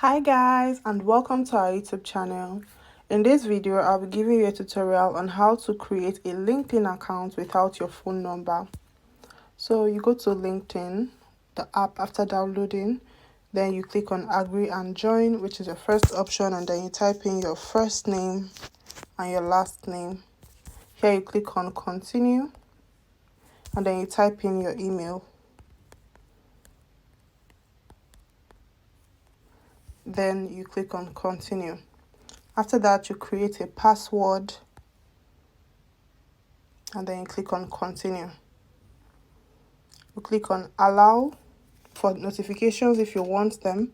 Hi guys, and welcome to our YouTube channel. In this video, I'll be giving you a tutorial on how to create a LinkedIn account without your phone number. So you go to LinkedIn, the app after downloading, then you click on agree and join, which is the first option, and then you type in your first name and your last name. Here you click on continue, and then you type in your email. Then you click on continue. After that, you create a password and then you click on continue. You click on allow for notifications if you want them,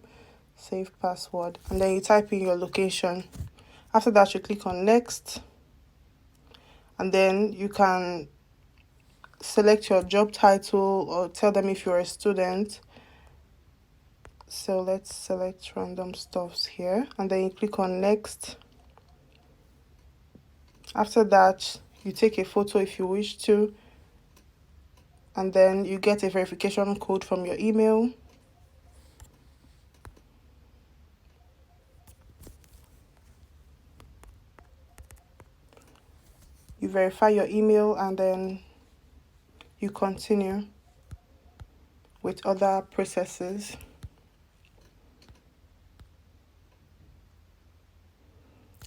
save password, and then you type in your location. After that, you click on next, and then you can select your job title or tell them if you're a student. So let's select random stuffs here, and then you click on next. After that, you take a photo if you wish to, and then you get a verification code from your email. You verify your email, and then you continue with other processes.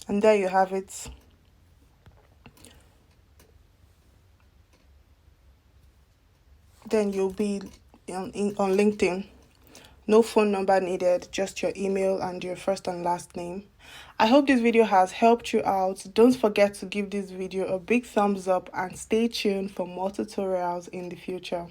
And there you have it. Then you'll be on LinkedIn. No phone number needed, just your email and your first and last name. I hope this video has helped you out. Don't forget to give this video a big thumbs up and stay tuned for more tutorials in the future.